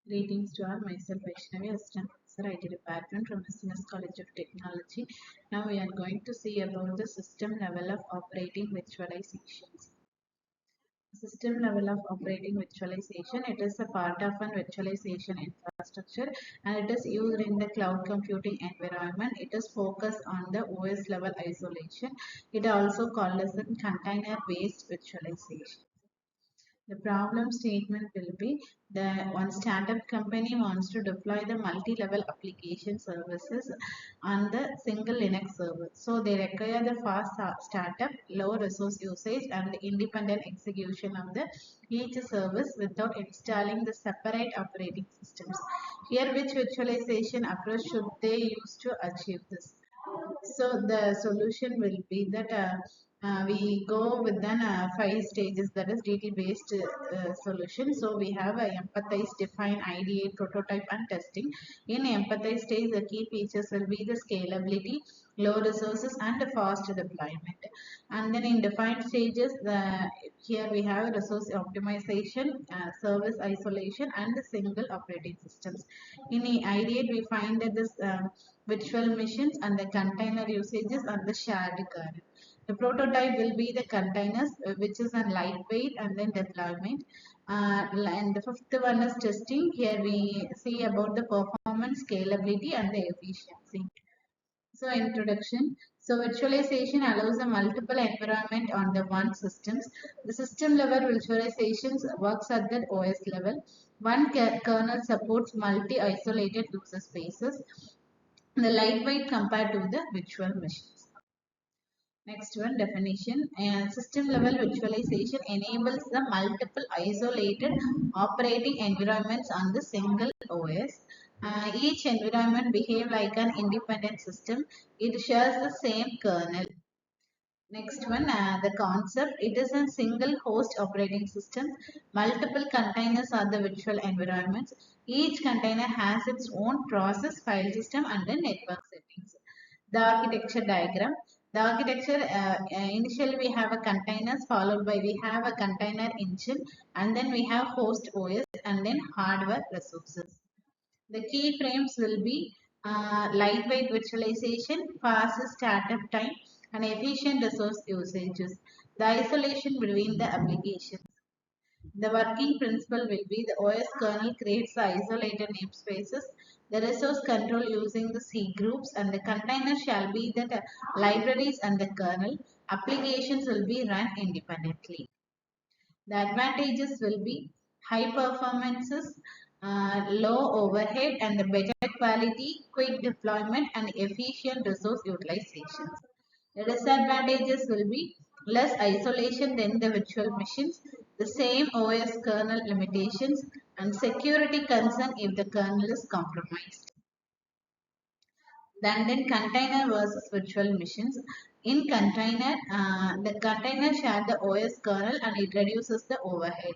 Greetings to all. Myself Vaishnavi, Assistant Professor, IT Department from SNS College of Technology. Now we are going to see about the system level of operating virtualizations. System level of operating virtualization. It is a part of an virtualization infrastructure and it is used in the cloud computing environment. It is focused on the OS level isolation. It also called as a container based virtualization. The problem statement will be that one startup company wants to deploy the multi-level application services on the single Linux server. So they require the fast startup, low resource usage, and the independent execution of the each service without installing the separate operating systems. Here, which virtualization approach should they use to achieve this? So the solution will be that we go with then 5 stages, that is detail based solution. So we have a empathize, define, ideate, prototype and testing. In empathize stage, the key features will be the scalability, low resources and the fast deployment. And then in defined stages, here we have resource optimization, service isolation and the single operating systems. In the ideate, we find that this virtual machines and the container usages and the shared kernel. The prototype will be the containers, which is a lightweight and then deployment. And the fifth one is testing. Here we see about the performance, scalability, and the efficiency. So introduction. So virtualization allows a multiple environment on the one systems. The system level virtualizations works at the OS level. One kernel supports multi-isolated user spaces. The lightweight compared to the virtual machines. Next one, definition. System level virtualization enables the multiple isolated operating environments on the single OS. Each environment behave like an independent system. It shares the same kernel. Next one, the concept. It is a single host operating system. Multiple containers are the virtual environments. Each container has its own process, file system, and the network settings. The architecture diagram. The architecture, initially we have a containers, followed by we have a container engine, and then we have host OS, and then hardware resources. The key frames will be lightweight virtualization, fast startup time, and efficient resource usages. The isolation between the applications. The working principle will be the OS kernel creates the isolated namespaces, the resource control using the C groups, and the container shall be the libraries and the kernel. Applications will be run independently. The advantages will be high performances, low overhead, and the better quality, quick deployment, and efficient resource utilization. The disadvantages will be less isolation than the virtual machines, the same OS kernel limitations, and security concern if the kernel is compromised. Then container versus virtual machines. In container, the container share the OS kernel and it reduces the overhead.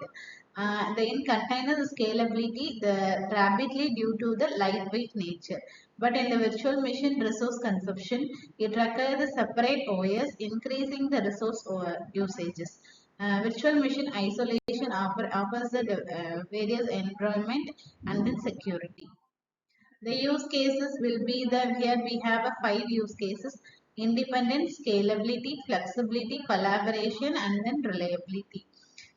In container, the scalability the rapidly due to the lightweight nature. But in the virtual machine resource consumption, it requires a separate OS, increasing the resource usages. Virtual machine isolation offers the various environment and then security. The use cases will be that here we have a 5 use cases: independence, scalability, flexibility, collaboration, and then reliability.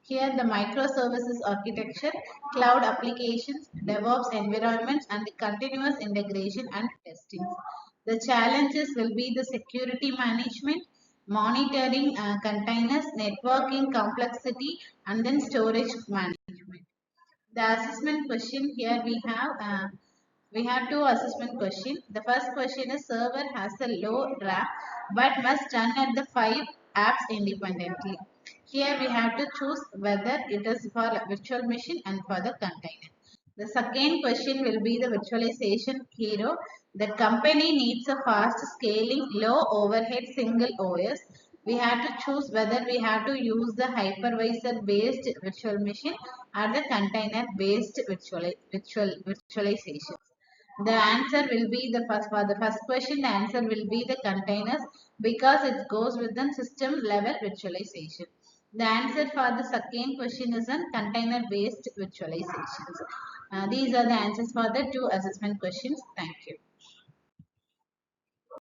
Here the microservices architecture, cloud applications, DevOps environments, and the continuous integration and testing. The challenges will be the security management, monitoring containers, networking complexity, and then storage management. The assessment question here we have two assessment questions. The first question is server has a low RAM but must run at the 5 apps independently. Here we have to choose whether it is for a virtual machine and for the container. The second question will be the virtualization hero. The company needs a fast scaling, low overhead single OS. We have to choose whether we have to use the hypervisor based virtual machine or the container based virtualization. The answer will be the first for the first question. The answer will be the containers because it goes with the system level virtualization. The answer for the second question is on container-based virtualizations. These are the answers for the two assessment questions. Thank you.